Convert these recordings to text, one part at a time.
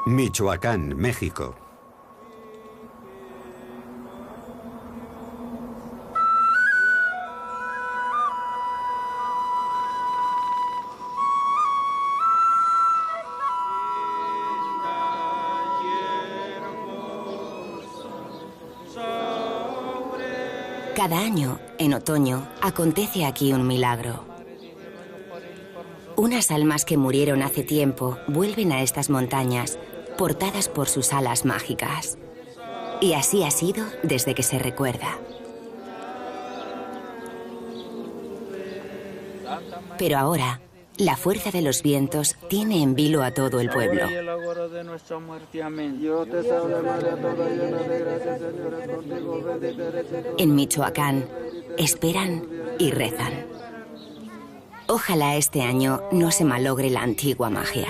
Michoacán, México. Cada año, en otoño, acontece aquí un milagro. Unas almas que murieron hace tiempo vuelven a estas montañas, portadas por sus alas mágicas. Y así ha sido desde que se recuerda. Pero ahora, la fuerza de los vientos tiene en vilo a todo el pueblo. En Michoacán, esperan y rezan. Ojalá este año no se malogre la antigua magia.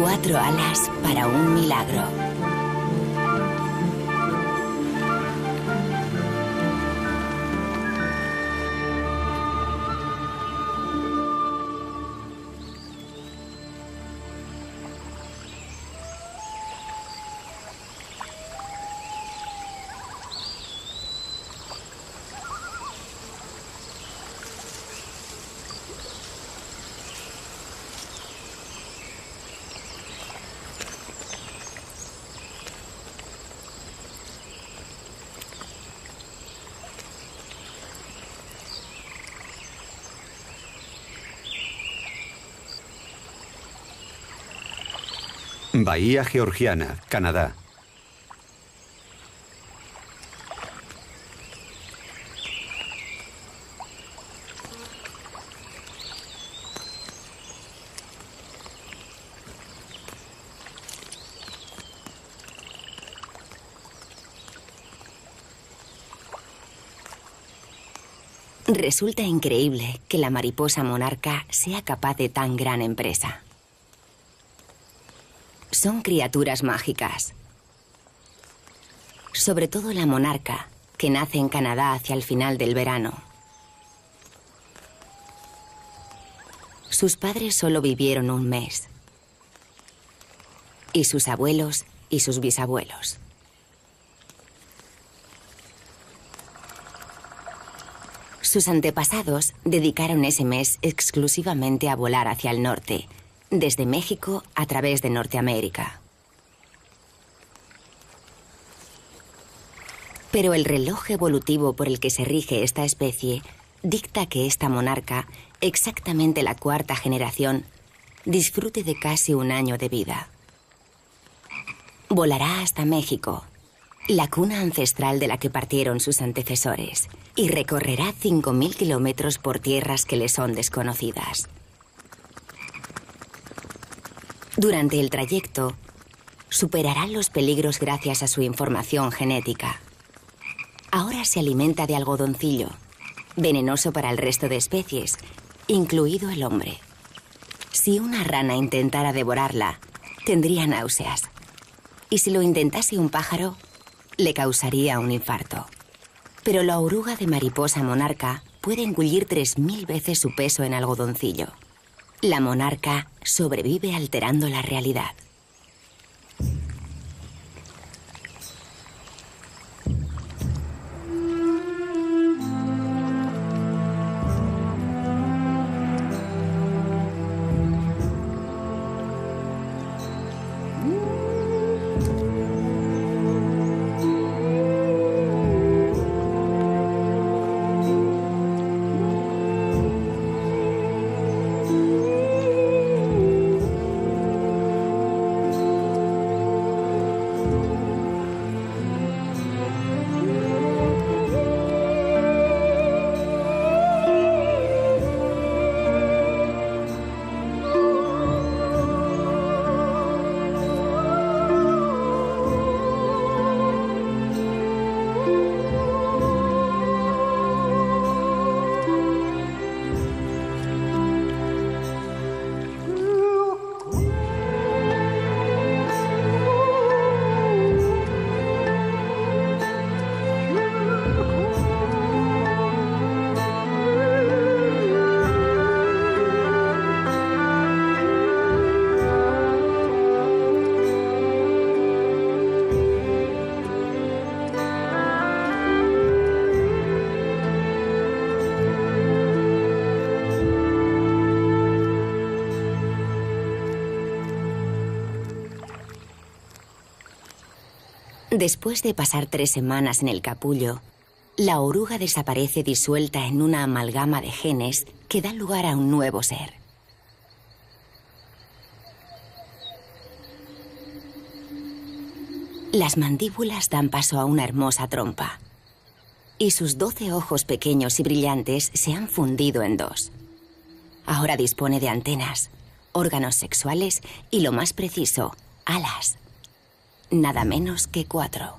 Cuatro alas para un milagro. Bahía Georgiana, Canadá. Resulta increíble que la mariposa monarca sea capaz de tan gran empresa. Son criaturas mágicas. Sobre todo la monarca, que nace en Canadá hacia el final del verano. Sus padres solo vivieron un mes. Y sus abuelos y sus bisabuelos. Sus antepasados dedicaron ese mes exclusivamente a volar hacia el norte, desde México a través de Norteamérica. Pero el reloj evolutivo por el que se rige esta especie dicta que esta monarca, exactamente la cuarta generación, disfrute de casi un año de vida. Volará hasta México, la cuna ancestral de la que partieron sus antecesores, y recorrerá 5.000 kilómetros por tierras que le son desconocidas. Durante el trayecto, superará los peligros gracias a su información genética. Ahora se alimenta de algodoncillo, venenoso para el resto de especies, incluido el hombre. Si una rana intentara devorarla, tendría náuseas. Y si lo intentase un pájaro, le causaría un infarto. Pero la oruga de mariposa monarca puede engullir 3000 veces su peso en algodoncillo. La monarca sobrevive alterando la realidad. Después de pasar 3 semanas en el capullo, la oruga desaparece disuelta en una amalgama de genes que da lugar a un nuevo ser. Las mandíbulas dan paso a una hermosa trompa, y sus 12 ojos pequeños y brillantes se han fundido en 2. Ahora dispone de antenas, órganos sexuales y, lo más preciso, alas. Nada menos que 4.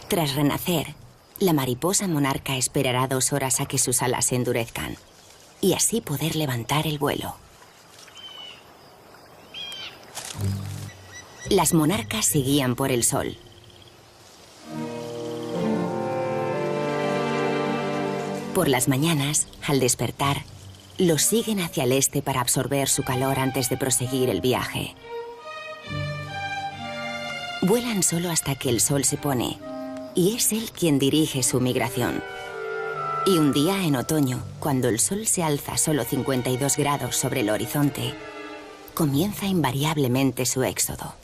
Tras renacer, la mariposa monarca esperará 2 horas a que sus alas se endurezcan y así poder levantar el vuelo. Las monarcas se guían por el sol. Por las mañanas, al despertar, los siguen hacia el este para absorber su calor antes de proseguir el viaje. Vuelan solo hasta que el sol se pone, y es él quien dirige su migración. Y un día en otoño, cuando el sol se alza solo 52 grados sobre el horizonte, comienza invariablemente su éxodo.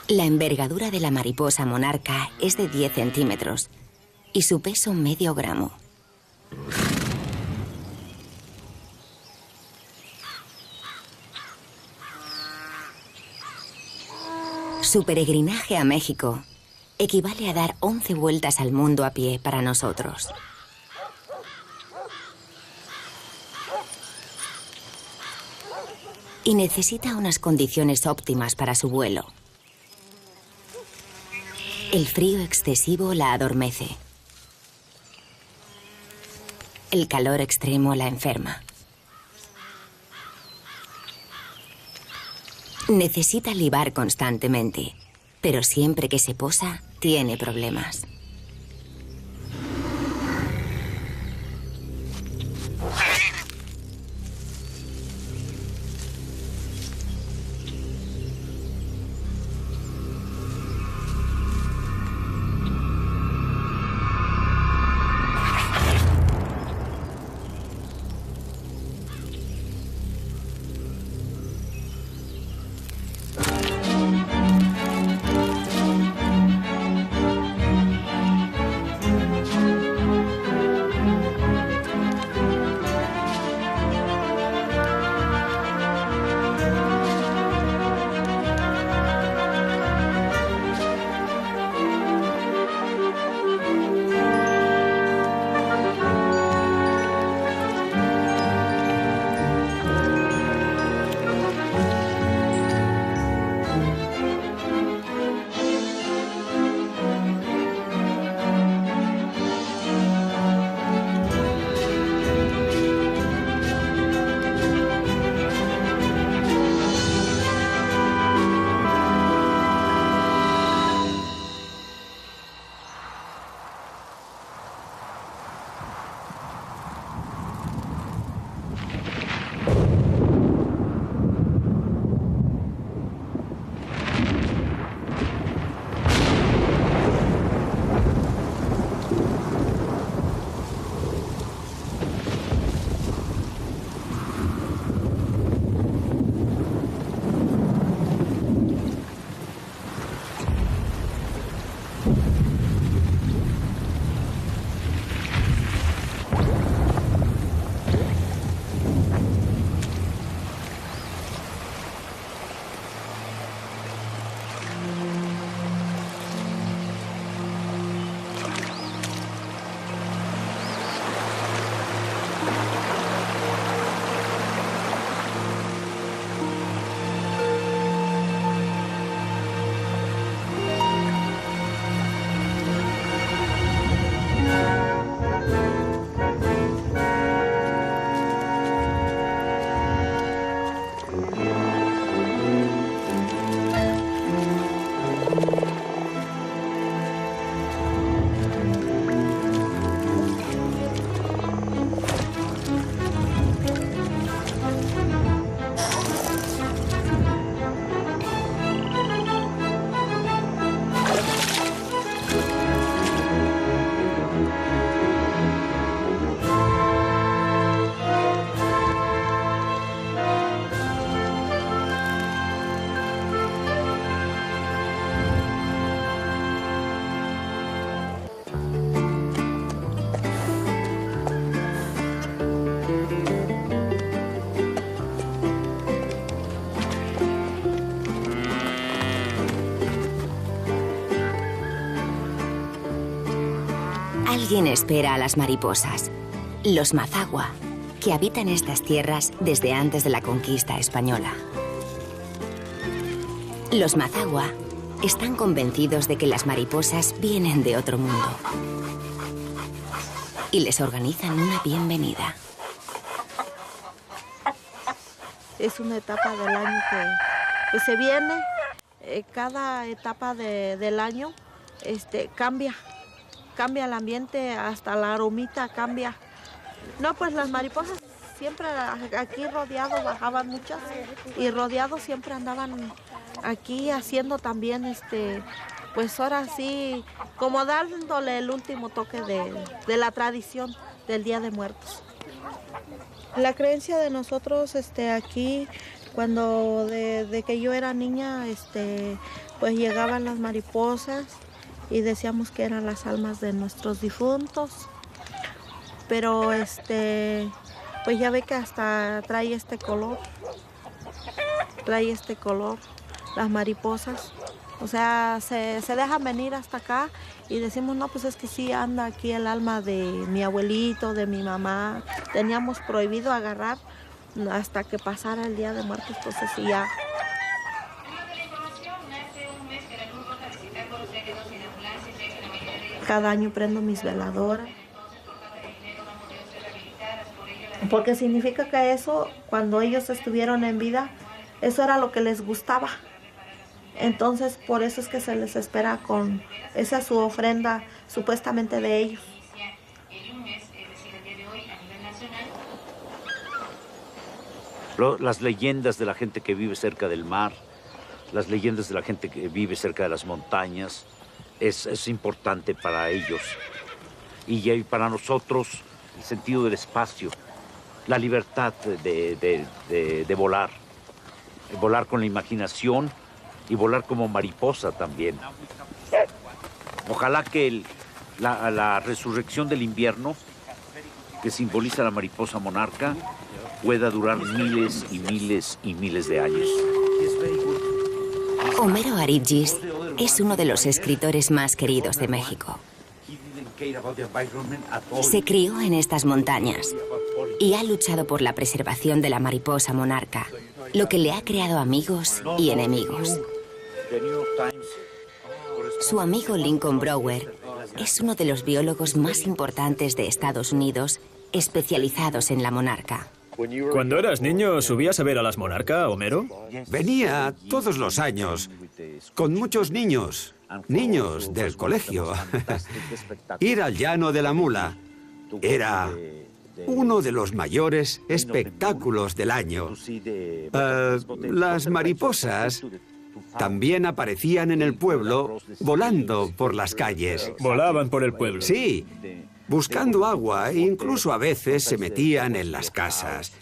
La envergadura de la mariposa monarca es de 10 centímetros y su peso medio gramo. Su peregrinaje a México equivale a dar 11 vueltas al mundo a pie para nosotros. y necesita unas condiciones óptimas para su vuelo. El frío excesivo la adormece. El calor extremo la enferma. Necesita libar constantemente, pero siempre que se posa, tiene problemas. Alguien espera a las mariposas, los mazagua, que habitan estas tierras desde antes de la conquista española. Los mazagua están convencidos de que las mariposas vienen de otro mundo y les organizan una bienvenida. Es una etapa del año que se viene, cada etapa del año cambia el ambiente, hasta la aromita cambia. No, pues las mariposas siempre aquí rodeados bajaban muchas y rodeados siempre andaban aquí haciendo también, pues ahora sí, como dándole el último toque de la tradición del Día de Muertos. La creencia de nosotros aquí, cuando de que yo era niña, pues llegaban las mariposas y decíamos que eran las almas de nuestros difuntos, pero pues ya ve que hasta trae este color las mariposas, o sea, se dejan venir hasta acá y decimos, no, pues es que sí anda aquí el alma de mi abuelito, de mi mamá. Teníamos prohibido agarrar hasta que pasara el Día de Muertos, entonces sí ya. Cada año prendo mis veladoras. Porque significa que eso, cuando ellos estuvieron en vida, eso era lo que les gustaba. Entonces, por eso es que se les espera con esa su ofrenda supuestamente de ellos. Las leyendas de la gente que vive cerca del mar, las leyendas de la gente que vive cerca de las montañas, es importante para ellos. Y para nosotros, el sentido del espacio, la libertad de volar. Volar con la imaginación y volar como mariposa también. Ojalá que la resurrección del invierno, que simboliza la mariposa monarca, pueda durar miles y miles y miles de años. Homero Aridgis es uno de los escritores más queridos de México. Se crió en estas montañas y ha luchado por la preservación de la mariposa monarca, lo que le ha creado amigos y enemigos. Su amigo Lincoln Brower es uno de los biólogos más importantes de Estados Unidos, especializados en la monarca. Cuando eras niño, ¿subías a ver a las monarcas, Homero? Venía todos los años con muchos niños del colegio. Ir al Llano de la Mula era uno de los mayores espectáculos del año. Las mariposas también aparecían en el pueblo volando por las calles. Volaban por el pueblo. Sí, buscando agua e incluso a veces se metían en las casas.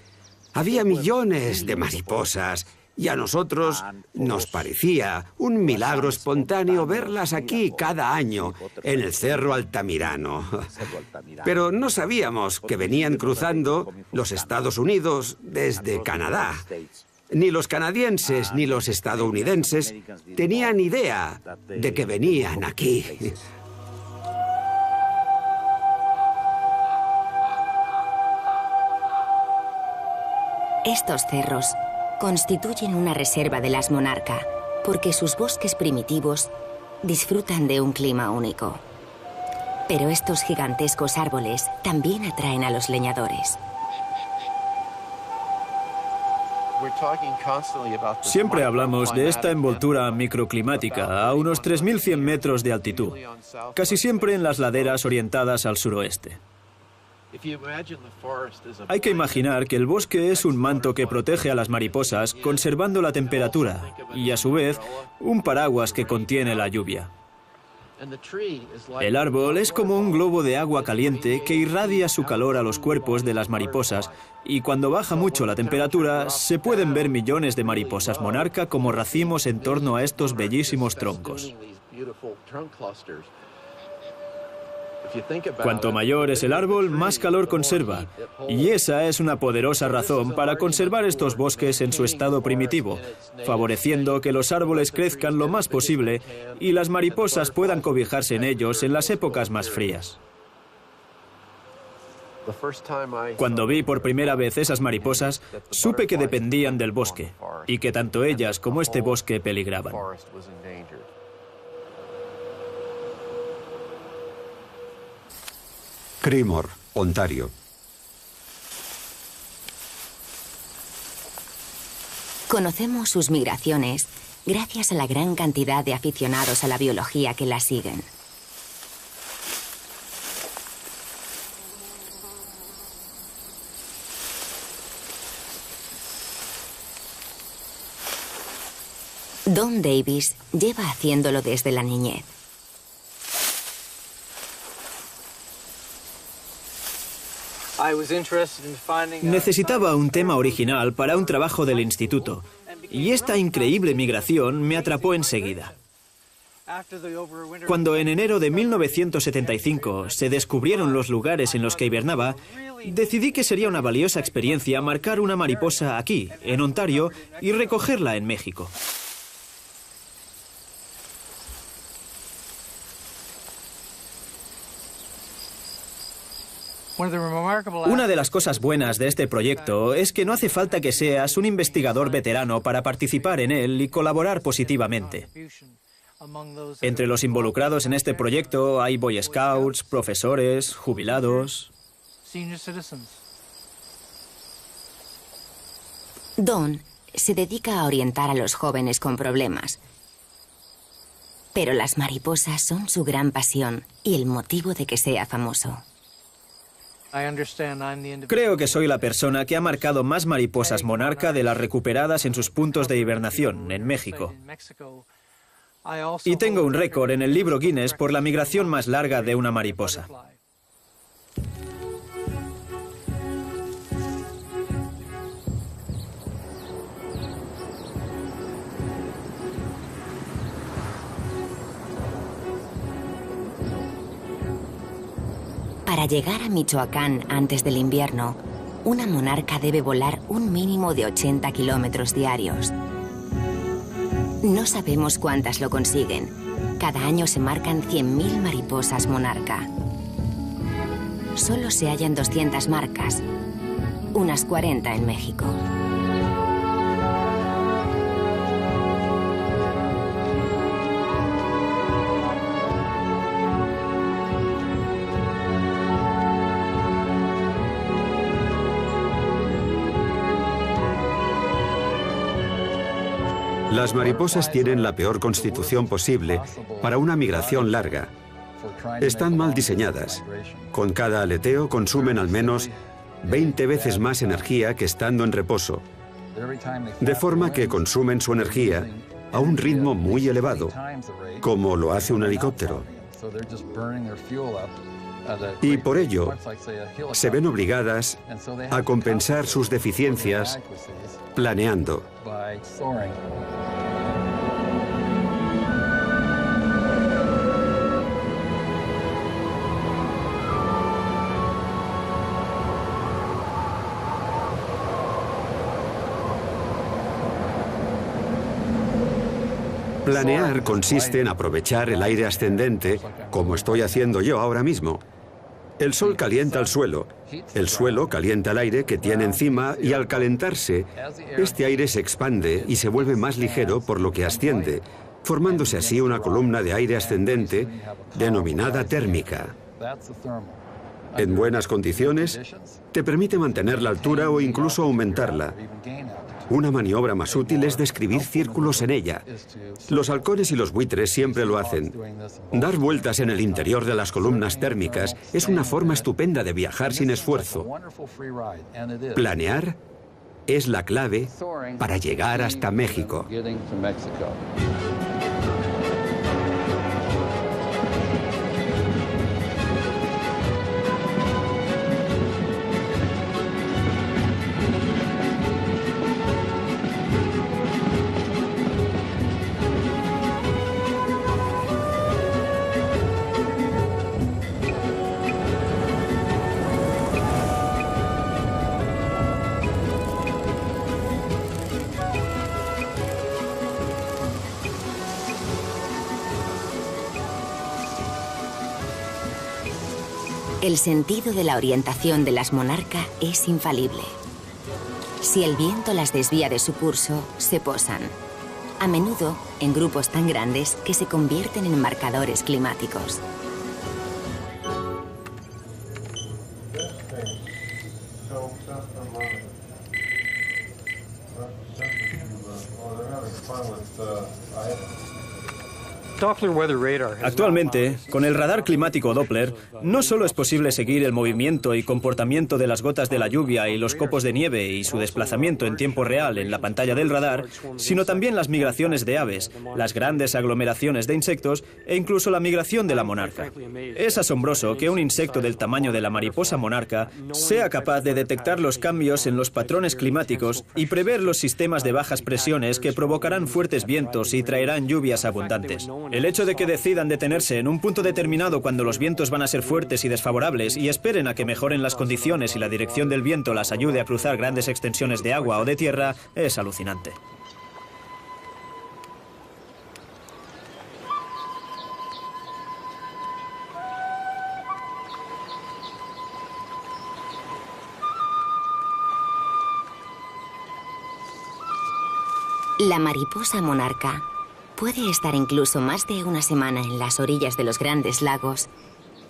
Había millones de mariposas y a nosotros nos parecía un milagro espontáneo verlas aquí cada año en el Cerro Altamirano. Pero no sabíamos que venían cruzando los Estados Unidos desde Canadá. Ni los canadienses ni los estadounidenses tenían idea de que venían aquí. Estos cerros constituyen una reserva de las monarca, porque sus bosques primitivos disfrutan de un clima único. Pero estos gigantescos árboles también atraen a los leñadores. Siempre hablamos de esta envoltura microclimática a unos 3.100 metros de altitud, casi siempre en las laderas orientadas al suroeste. Hay que imaginar que el bosque es un manto que protege a las mariposas, conservando la temperatura, y a su vez, un paraguas que contiene la lluvia. El árbol es como un globo de agua caliente que irradia su calor a los cuerpos de las mariposas, y cuando baja mucho la temperatura, se pueden ver millones de mariposas monarca como racimos en torno a estos bellísimos troncos. Cuanto mayor es el árbol, más calor conserva, y esa es una poderosa razón para conservar estos bosques en su estado primitivo, favoreciendo que los árboles crezcan lo más posible y las mariposas puedan cobijarse en ellos en las épocas más frías. Cuando vi por primera vez esas mariposas, supe que dependían del bosque, y que tanto ellas como este bosque peligraban. Creemore, Ontario. Conocemos sus migraciones gracias a la gran cantidad de aficionados a la biología que las siguen. Don Davis lleva haciéndolo desde la niñez. Necesitaba un tema original para un trabajo del instituto, y esta increíble migración me atrapó enseguida. Cuando en enero de 1975 se descubrieron los lugares en los que hibernaba, decidí que sería una valiosa experiencia marcar una mariposa aquí, en Ontario, y recogerla en México. Una de las cosas buenas de este proyecto es que no hace falta que seas un investigador veterano para participar en él y colaborar positivamente. Entre los involucrados en este proyecto hay Boy Scouts, profesores, jubilados. Don se dedica a orientar a los jóvenes con problemas. Pero las mariposas son su gran pasión y el motivo de que sea famoso. Creo que soy la persona que ha marcado más mariposas monarca de las recuperadas en sus puntos de hibernación en México. Y tengo un récord en el libro Guinness por la migración más larga de una mariposa. Para llegar a Michoacán antes del invierno, una monarca debe volar un mínimo de 80 kilómetros diarios. No sabemos cuántas lo consiguen. Cada año se marcan 100.000 mariposas monarca. Solo se hallan 200 marcas, unas 40 en México. Las mariposas tienen la peor constitución posible para una migración larga. Están mal diseñadas. Con cada aleteo consumen al menos 20 veces más energía que estando en reposo, de forma que consumen su energía a un ritmo muy elevado, como lo hace un helicóptero. Y por ello, se ven obligadas a compensar sus deficiencias planeando. Planear consiste en aprovechar el aire ascendente, como estoy haciendo yo ahora mismo. El sol calienta el suelo calienta el aire que tiene encima y al calentarse, este aire se expande y se vuelve más ligero por lo que asciende, formándose así una columna de aire ascendente denominada térmica. En buenas condiciones, te permite mantener la altura o incluso aumentarla. Una maniobra más útil es describir círculos en ella. Los halcones y los buitres siempre lo hacen. Dar vueltas en el interior de las columnas térmicas es una forma estupenda de viajar sin esfuerzo. Planear es la clave para llegar hasta México. El sentido de la orientación de las monarcas es infalible. Si el viento las desvía de su curso, se posan. A menudo en grupos tan grandes que se convierten en marcadores climáticos. Actualmente, con el radar climático Doppler, no solo es posible seguir el movimiento y comportamiento de las gotas de la lluvia y los copos de nieve y su desplazamiento en tiempo real en la pantalla del radar, sino también las migraciones de aves, las grandes aglomeraciones de insectos e incluso la migración de la monarca. Es asombroso que un insecto del tamaño de la mariposa monarca sea capaz de detectar los cambios en los patrones climáticos y prever los sistemas de bajas presiones que provocarán fuertes vientos y traerán lluvias abundantes. El hecho de que decidan detenerse en un punto determinado cuando los vientos van a ser fuertes y desfavorables y esperen a que mejoren las condiciones y la dirección del viento las ayude a cruzar grandes extensiones de agua o de tierra es alucinante. La mariposa monarca puede estar incluso más de una semana en las orillas de los grandes lagos,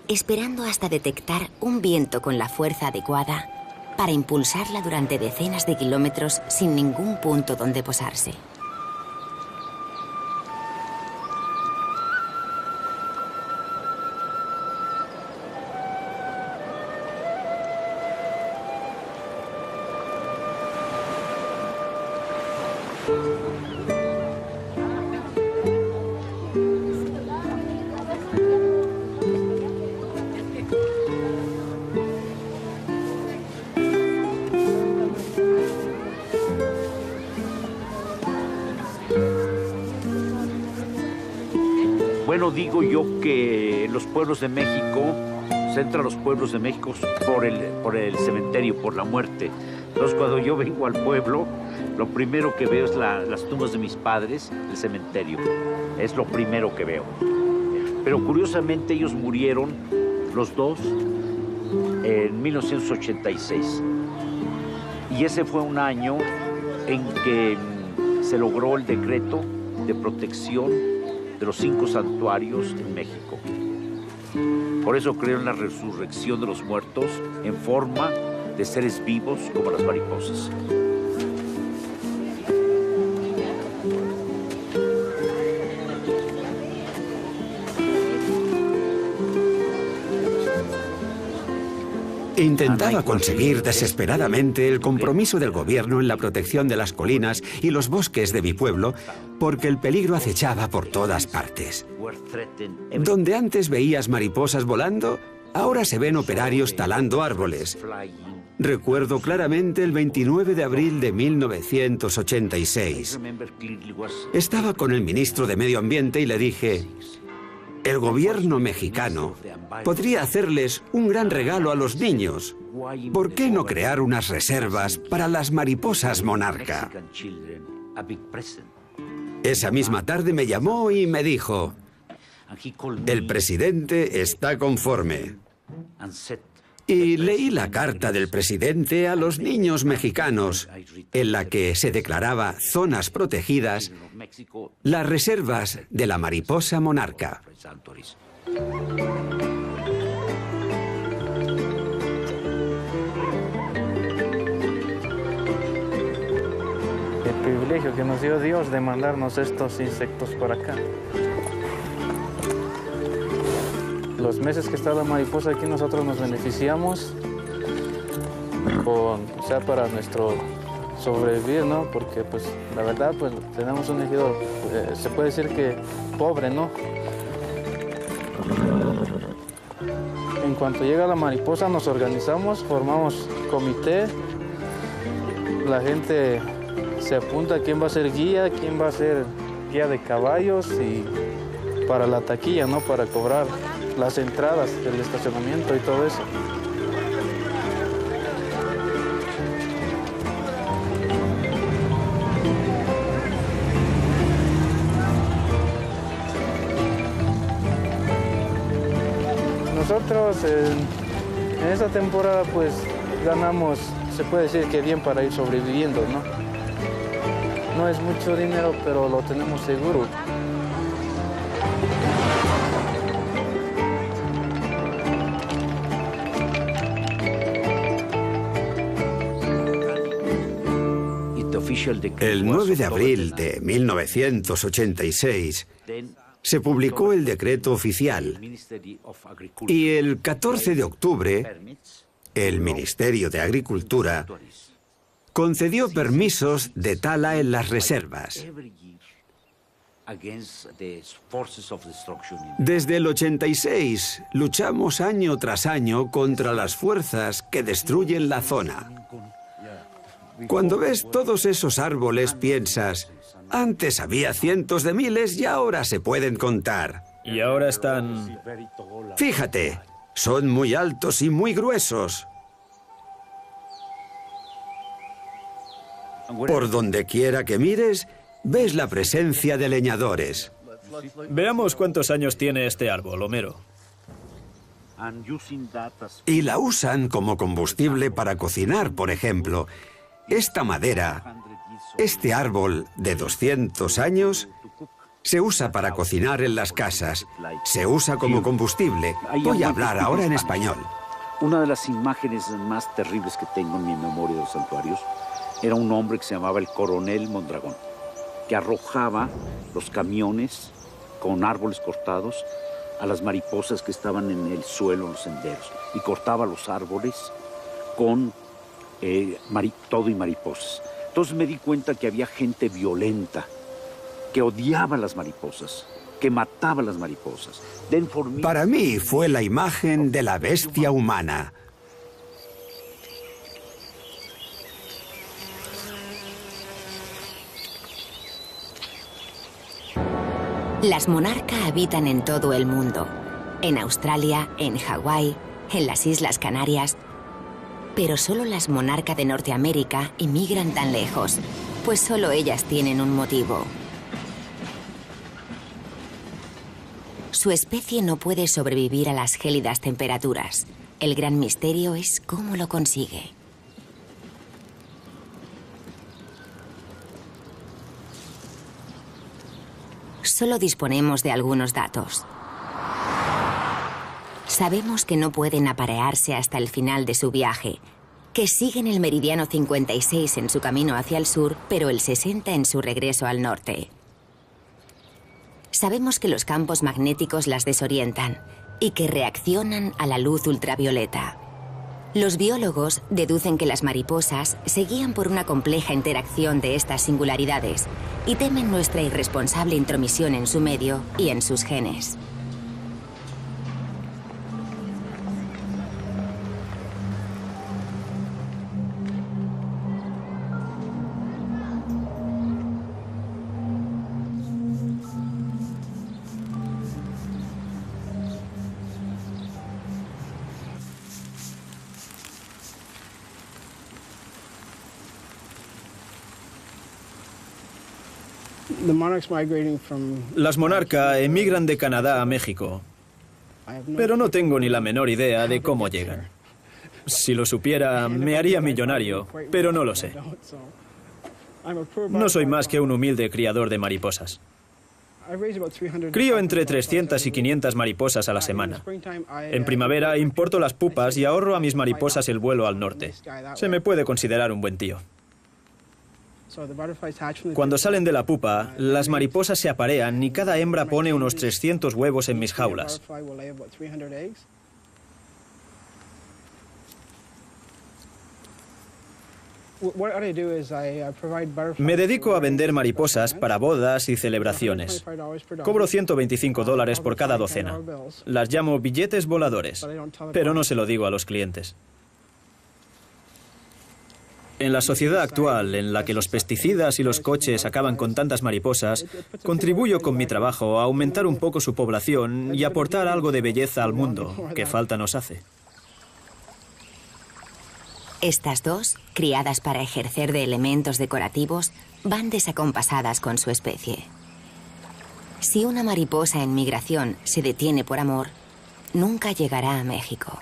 esperando hasta detectar un viento con la fuerza adecuada para impulsarla durante decenas de kilómetros sin ningún punto donde posarse. Bueno, digo yo que los pueblos de México, se entran los pueblos de México por el cementerio, por la muerte. Entonces, cuando yo vengo al pueblo, lo primero que veo es las tumbas de mis padres, el cementerio. Es lo primero que veo. Pero curiosamente ellos murieron, los dos, en 1986. Y ese fue un año en que se logró el decreto de protección de los 5 santuarios en México. Por eso creo en la resurrección de los muertos en forma de seres vivos como las mariposas. Intentaba conseguir desesperadamente el compromiso del gobierno en la protección de las colinas y los bosques de mi pueblo, porque el peligro acechaba por todas partes. Donde antes veías mariposas volando, ahora se ven operarios talando árboles. Recuerdo claramente el 29 de abril de 1986. Estaba con el ministro de Medio Ambiente y le dije: el gobierno mexicano podría hacerles un gran regalo a los niños. ¿Por qué no crear unas reservas para las mariposas monarca? Esa misma tarde me llamó y me dijo: el presidente está conforme. Y leí la carta del presidente a los niños mexicanos, en la que se declaraba zonas protegidas, las reservas de la mariposa monarca. El privilegio que nos dio Dios de mandarnos estos insectos por acá. Los meses que está la mariposa aquí nosotros nos beneficiamos para nuestro sobrevivir, ¿no? Porque pues la verdad pues tenemos un ejido, se puede decir que pobre, ¿no? En cuanto llega la mariposa nos organizamos, formamos comité, la gente se apunta quién va a ser guía, quién va a ser guía de caballos y para la taquilla, ¿no? Para cobrar las entradas del estacionamiento y todo eso. Nosotros en esta temporada pues ganamos, se puede decir que bien para ir sobreviviendo, ¿no? No es mucho dinero, pero lo tenemos seguro. El 9 de abril de 1986 se publicó el decreto oficial y el 14 de octubre el Ministerio de Agricultura concedió permisos de tala en las reservas. Desde el 86 luchamos año tras año contra las fuerzas que destruyen la zona. Cuando ves todos esos árboles piensas: antes había cientos de miles y ahora se pueden contar. Y ahora están... Fíjate, son muy altos y muy gruesos. Por donde quiera que mires, ves la presencia de leñadores. Veamos cuántos años tiene este árbol, Homero. Y la usan como combustible para cocinar, por ejemplo. Esta madera Este árbol de 200 años se usa para cocinar en las casas, se usa como combustible. Voy a hablar ahora en español. Una de las imágenes más terribles que tengo en mi memoria de los santuarios era un hombre que se llamaba el Coronel Mondragón, que arrojaba los camiones con árboles cortados a las mariposas que estaban en el suelo, en los senderos, y cortaba los árboles con todo y mariposas. Entonces me di cuenta que había gente violenta, que odiaba las mariposas, que mataba las mariposas. Para mí fue la imagen de la bestia humana. Las monarcas habitan en todo el mundo, en Australia, en Hawái, en las Islas Canarias. Pero solo las monarcas de Norteamérica emigran tan lejos, pues solo ellas tienen un motivo. Su especie no puede sobrevivir a las gélidas temperaturas. El gran misterio es cómo lo consigue. Solo disponemos de algunos datos. Sabemos que no pueden aparearse hasta el final de su viaje, que siguen el meridiano 56 en su camino hacia el sur, pero el 60 en su regreso al norte. Sabemos que los campos magnéticos las desorientan y que reaccionan a la luz ultravioleta. Los biólogos deducen que las mariposas se guían por una compleja interacción de estas singularidades y temen nuestra irresponsable intromisión en su medio y en sus genes. Las monarcas emigran de Canadá a México, pero no tengo ni la menor idea de cómo llegan. Si lo supiera, me haría millonario, pero no lo sé. No soy más que un humilde criador de mariposas. Crío entre 300 y 500 mariposas a la semana. En primavera importo las pupas y ahorro a mis mariposas el vuelo al norte. Se me puede considerar un buen tío. Cuando salen de la pupa, las mariposas se aparean y cada hembra pone unos 300 huevos en mis jaulas. Me dedico a vender mariposas para bodas y celebraciones. Cobro $125 por cada docena. Las llamo billetes voladores, pero no se lo digo a los clientes. En la sociedad actual, en la que los pesticidas y los coches acaban con tantas mariposas, contribuyo con mi trabajo a aumentar un poco su población y aportar algo de belleza al mundo, que falta nos hace. Estas dos, criadas para ejercer de elementos decorativos, van desacompasadas con su especie. Si una mariposa en migración se detiene por amor, nunca llegará a México.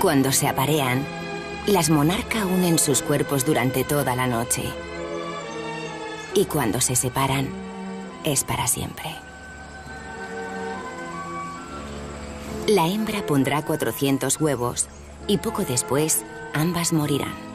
Cuando se aparean, las monarcas unen sus cuerpos durante toda la noche. Y cuando se separan, es para siempre. La hembra pondrá 400 huevos y poco después ambas morirán.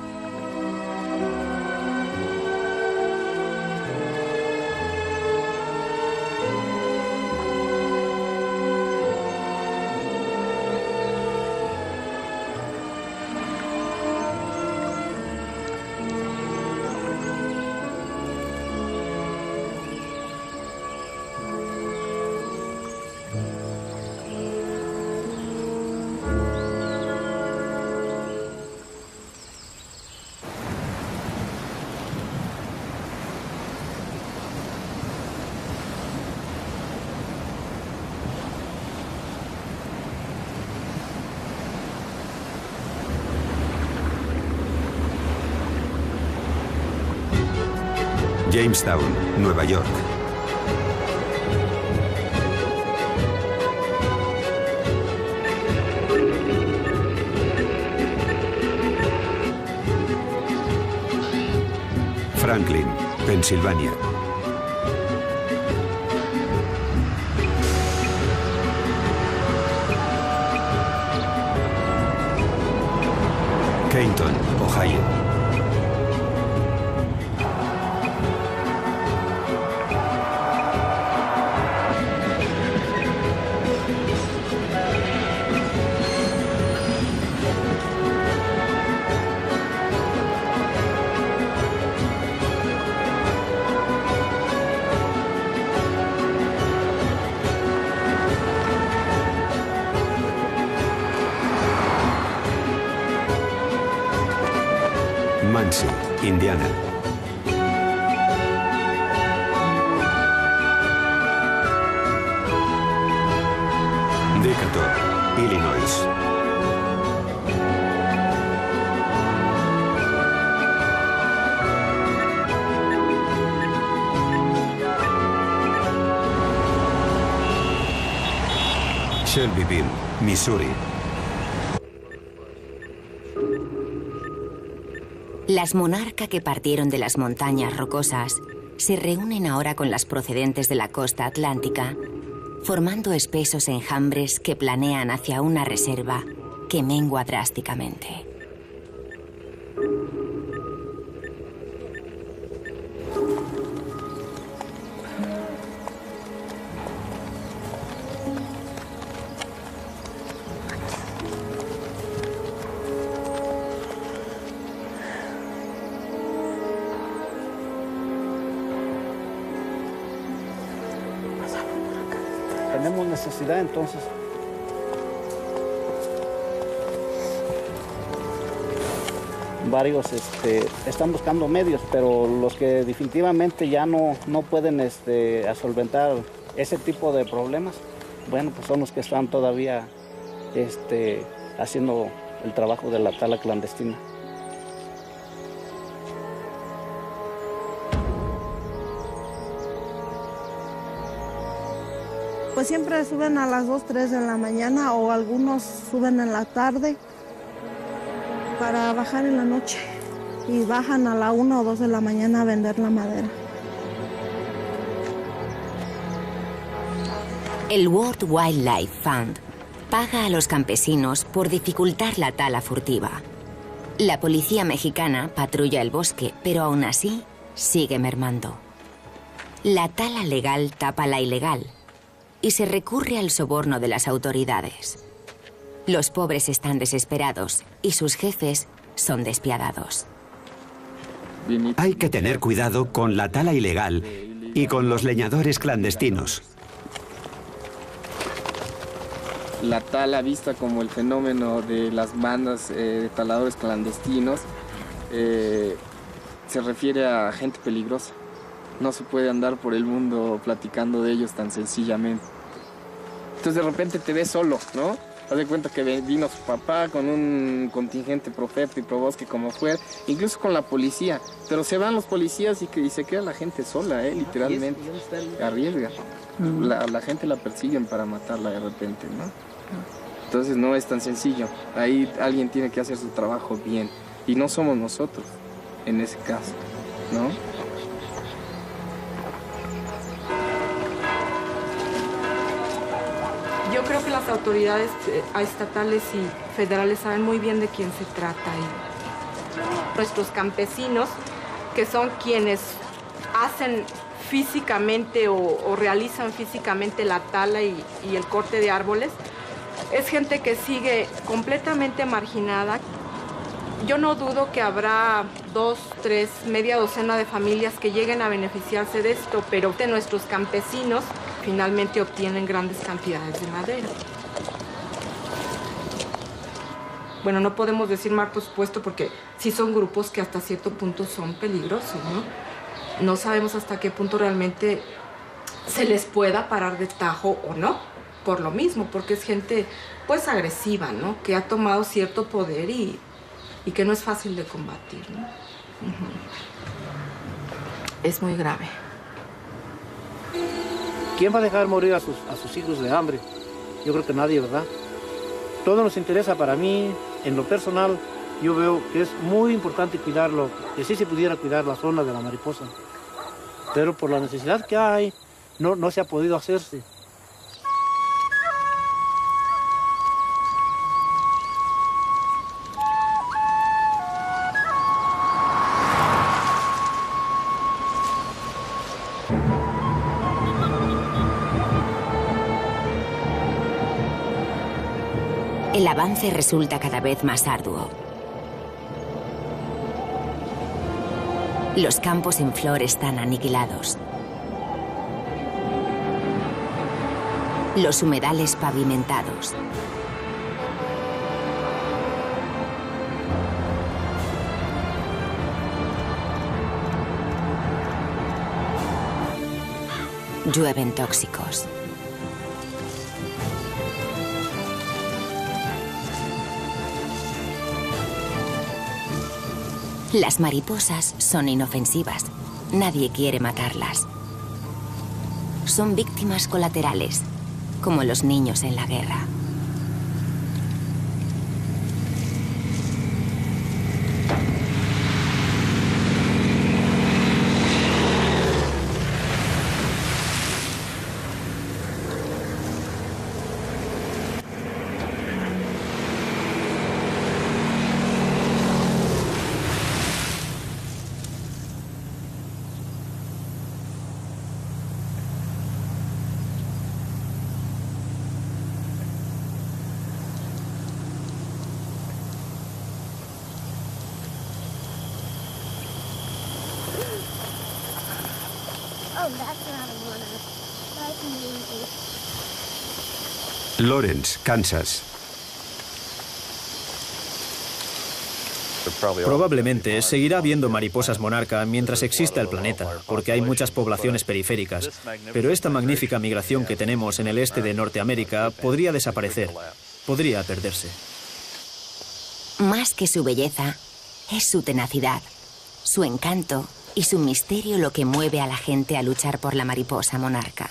Jamestown, Nueva York. Franklin, Pensilvania. Kenton, Ohio. Muncie, Indiana. Decatur, Illinois. Shelbyville, Missouri. Las monarca que partieron de las montañas rocosas se reúnen ahora con las procedentes de la costa atlántica, formando espesos enjambres que planean hacia una reserva que mengua drásticamente. Tenemos necesidad, entonces. Varios están buscando medios, pero los que definitivamente ya no pueden solventar ese tipo de problemas, bueno, pues son los que están todavía haciendo el trabajo de la tala clandestina. Pues siempre suben a las 2, 3 de la mañana o algunos suben en la tarde para bajar en la noche y bajan a la 1 o 2 de la mañana a vender la madera. El World Wildlife Fund paga a los campesinos por dificultar la tala furtiva. La policía mexicana patrulla el bosque, pero aún así sigue mermando. La tala legal tapa la ilegal y se recurre al soborno de las autoridades. Los pobres están desesperados y sus jefes son despiadados. Hay que tener cuidado con la tala ilegal y con los leñadores clandestinos. La tala vista como el fenómeno de las bandas de taladores clandestinos se refiere a gente peligrosa. No se puede andar por el mundo platicando de ellos tan sencillamente. Entonces de repente te ves solo, ¿no? Haz de cuenta que vino su papá con un contingente Profepa y Probosque como fuera, incluso con la policía. Pero se van los policías y se queda la gente sola, literalmente. Arriesga. La gente la persiguen para matarla de repente, ¿no? Entonces no es tan sencillo. Ahí alguien tiene que hacer su trabajo bien. Y no somos nosotros, en ese caso, ¿no? Yo creo que las autoridades estatales y federales saben muy bien de quién se trata. Y nuestros campesinos, que son quienes hacen físicamente o realizan físicamente la tala y el corte de árboles, es gente que sigue completamente marginada. Yo no dudo que habrá 2, 3, media docena de familias que lleguen a beneficiarse de esto, pero de nuestros campesinos finalmente obtienen grandes cantidades de madera. Bueno, no podemos decir mal, por supuesto, porque sí son grupos que hasta cierto punto son peligrosos, ¿no? No sabemos hasta qué punto realmente se les pueda parar de tajo o no, por lo mismo, porque es gente pues agresiva, ¿no? Que ha tomado cierto poder y que no es fácil de combatir, ¿no? es muy grave. ¿Quién va a dejar morir a sus hijos de hambre? Yo creo que nadie, ¿verdad? Todo nos interesa. Para mí, en lo personal, yo veo que es muy importante cuidarlo, que sí se pudiera cuidar la zona de la mariposa. Pero por la necesidad que hay, no se ha podido hacerse. El avance resulta cada vez más arduo. Los campos en flor están aniquilados. Los humedales pavimentados. Llueven tóxicos. Las mariposas son inofensivas. Nadie quiere matarlas. Son víctimas colaterales, como los niños en la guerra. Lawrence, Kansas. Probablemente seguirá habiendo mariposas monarca mientras exista el planeta, porque hay muchas poblaciones periféricas. Pero esta magnífica migración que tenemos en el este de Norteamérica podría desaparecer, podría perderse. Más que su belleza, es su tenacidad, su encanto y su misterio lo que mueve a la gente a luchar por la mariposa monarca.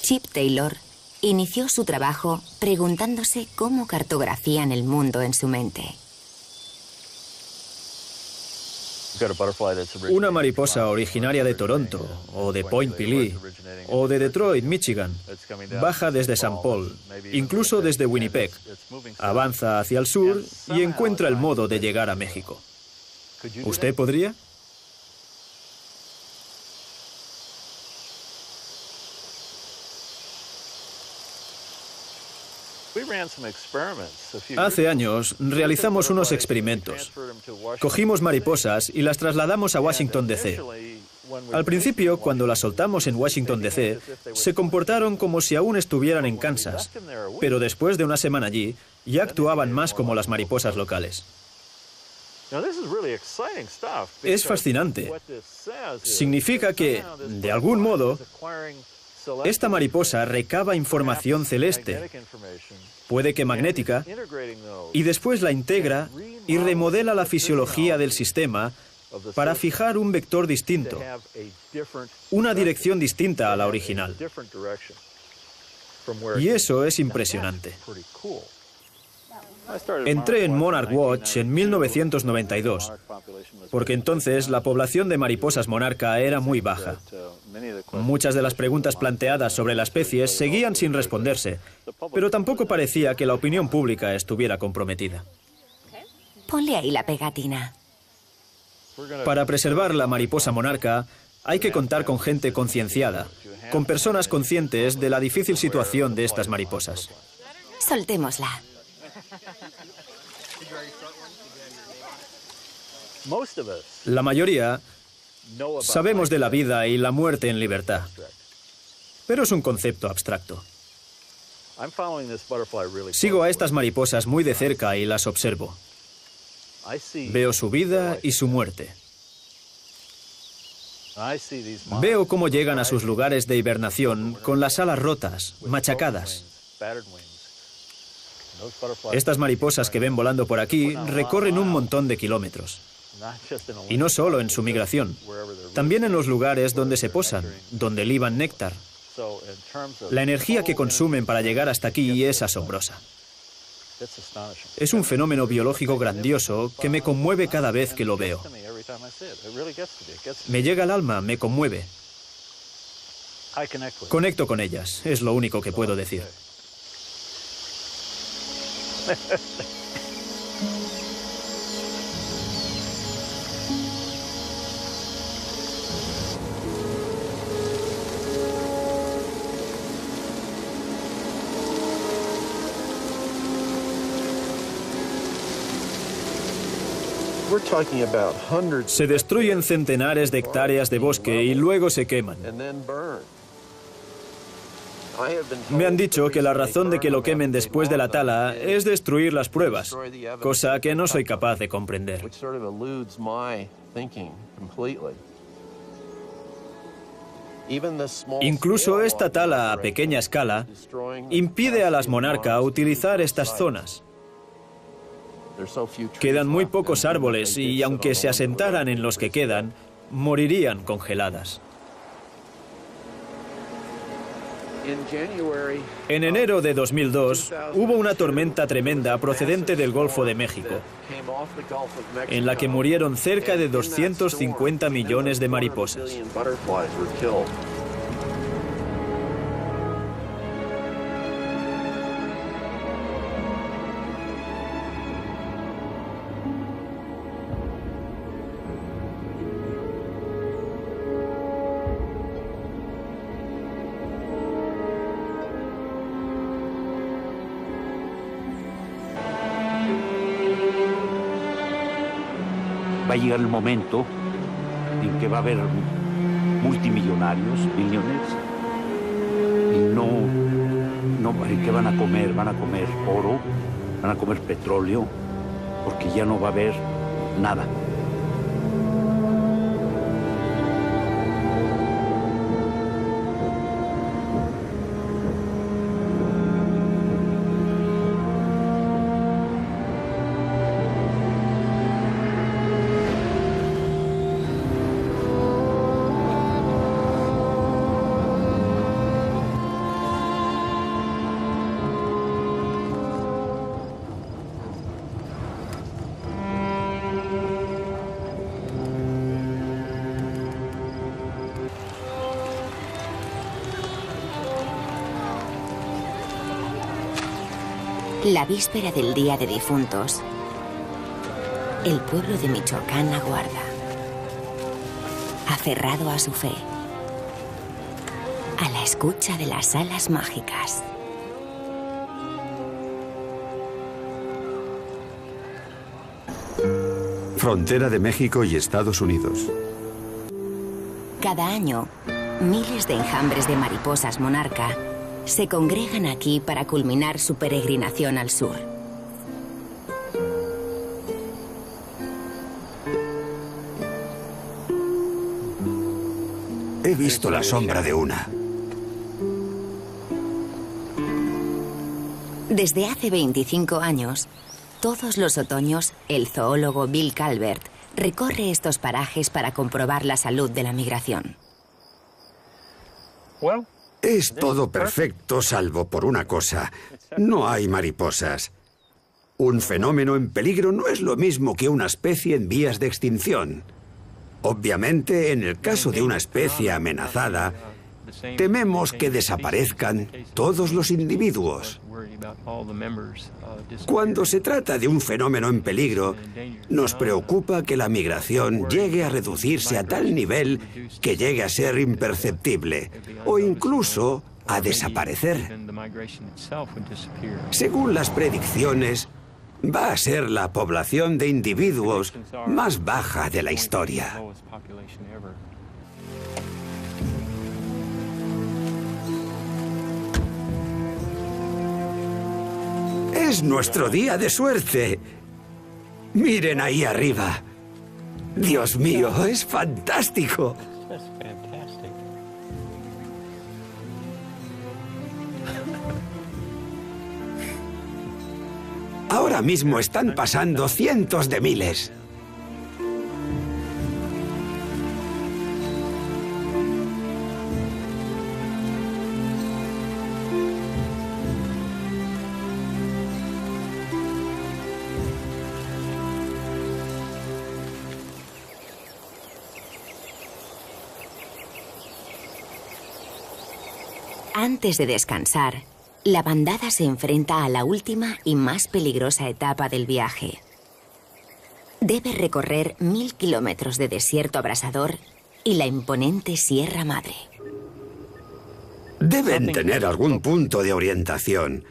Chip Taylor inició su trabajo preguntándose cómo cartografían el mundo en su mente. Una mariposa originaria de Toronto, o de Point Pelee, o de Detroit, Michigan, baja desde St. Paul, incluso desde Winnipeg, avanza hacia el sur y encuentra el modo de llegar a México. ¿Usted podría? Hace años realizamos unos experimentos. Cogimos mariposas y las trasladamos a Washington, D.C. Al principio, cuando las soltamos en Washington, D.C., se comportaron como si aún estuvieran en Kansas, pero después de una semana allí, ya actuaban más como las mariposas locales. Es fascinante. Significa que, de algún modo, esta mariposa recaba información celeste, puede que magnética, y después la integra y remodela la fisiología del sistema para fijar un vector distinto, una dirección distinta a la original. Y eso es impresionante. Entré en Monarch Watch en 1992, porque entonces la población de mariposas monarca era muy baja. Muchas de las preguntas planteadas sobre la especie seguían sin responderse, pero tampoco parecía que la opinión pública estuviera comprometida. Ponle ahí la pegatina. Para preservar la mariposa monarca, hay que contar con gente concienciada, con personas conscientes de la difícil situación de estas mariposas. Soltémosla. La mayoría sabemos de la vida y la muerte en libertad, pero es un concepto abstracto. Sigo a estas mariposas muy de cerca y las observo. Veo su vida y su muerte. Veo cómo llegan a sus lugares de hibernación con las alas rotas, machacadas. Estas mariposas que ven volando por aquí recorren un montón de kilómetros. Y no solo en su migración, también en los lugares donde se posan, donde liban néctar. La energía que consumen para llegar hasta aquí es asombrosa. Es un fenómeno biológico grandioso que me conmueve cada vez que lo veo. Me llega al alma, me conmueve. Conecto con ellas, es lo único que puedo decir. Se destruyen centenares de hectáreas de bosque y luego se queman. Me han dicho que la razón de que lo quemen después de la tala es destruir las pruebas, cosa que no soy capaz de comprender. Incluso esta tala a pequeña escala impide a las monarcas utilizar estas zonas. Quedan muy pocos árboles y, aunque se asentaran en los que quedan, morirían congeladas. En enero de 2002 hubo una tormenta tremenda procedente del Golfo de México, en la que murieron cerca de 250 millones de mariposas. Va a llegar el momento en que va a haber multimillonarios, millones, y ¿qué van a comer? Van a comer oro, van a comer petróleo, porque ya no va a haber nada. La víspera del Día de Difuntos, el pueblo de Michoacán aguarda, aferrado a su fe, a la escucha de las alas mágicas. Frontera de México y Estados Unidos. Cada año, miles de enjambres de mariposas monarca se congregan aquí para culminar su peregrinación al sur. He visto la sombra de una. Desde hace 25 años, todos los otoños, el zoólogo Bill Calvert recorre estos parajes para comprobar la salud de la migración. Es todo perfecto salvo por una cosa. No hay mariposas. Un fenómeno en peligro no es lo mismo que una especie en vías de extinción. Obviamente, en el caso de una especie amenazada, tememos que desaparezcan todos los individuos. Cuando se trata de un fenómeno en peligro, nos preocupa que la migración llegue a reducirse a tal nivel que llegue a ser imperceptible o incluso a desaparecer. Según las predicciones, va a ser la población de individuos más baja de la historia. Es nuestro día de suerte. Miren ahí arriba. Dios mío, es fantástico. Ahora mismo están pasando cientos de miles. Antes de descansar, la bandada se enfrenta a la última y más peligrosa etapa del viaje. Debe recorrer 1000 kilómetros de desierto abrasador y la imponente Sierra Madre. Deben tener algún punto de orientación.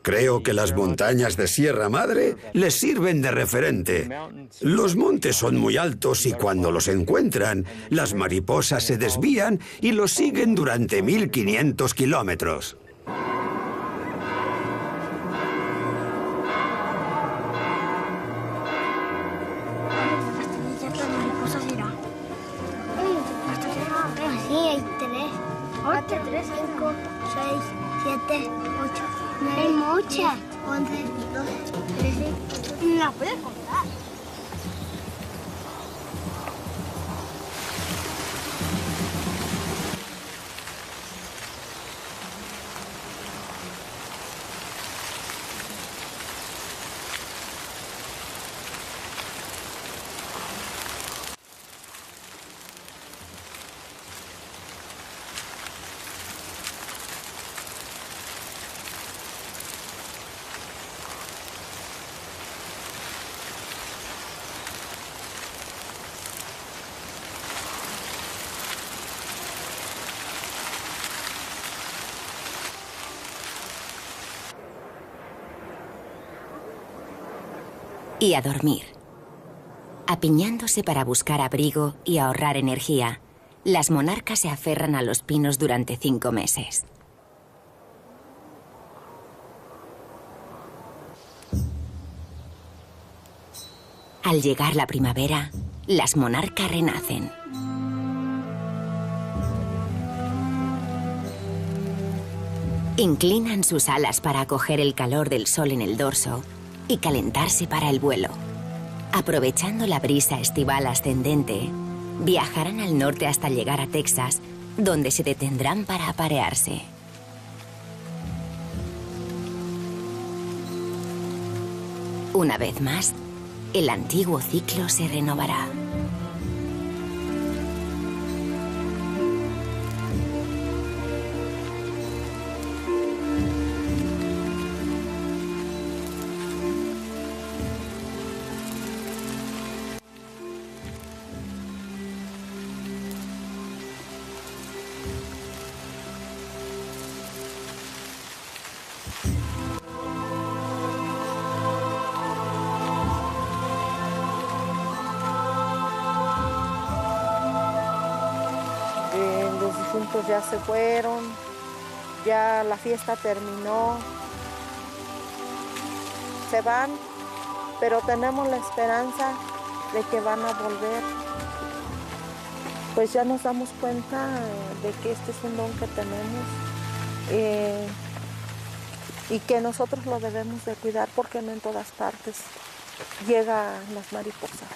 Creo que las montañas de Sierra Madre les sirven de referente. Los montes son muy altos y cuando los encuentran, las mariposas se desvían y los siguen durante 1500 kilómetros. Sí, hay 3, 4, 3, 5, 6, 7, 8, 9. Hay muchas. 11, 12, 13. No las puedes contar. Y a dormir. Apiñándose para buscar abrigo y ahorrar energía, las monarcas se aferran a los pinos durante 5 meses. Al llegar la primavera, las monarcas renacen. Inclinan sus alas para acoger el calor del sol en el dorso y calentarse para el vuelo. Aprovechando la brisa estival ascendente, viajarán al norte hasta llegar a Texas, donde se detendrán para aparearse. Una vez más, el antiguo ciclo se renovará. Los difuntos ya se fueron, ya la fiesta terminó, se van, pero tenemos la esperanza de que van a volver. Pues ya nos damos cuenta de que este es un don que tenemos y que nosotros lo debemos de cuidar porque no en todas partes llegan las mariposas.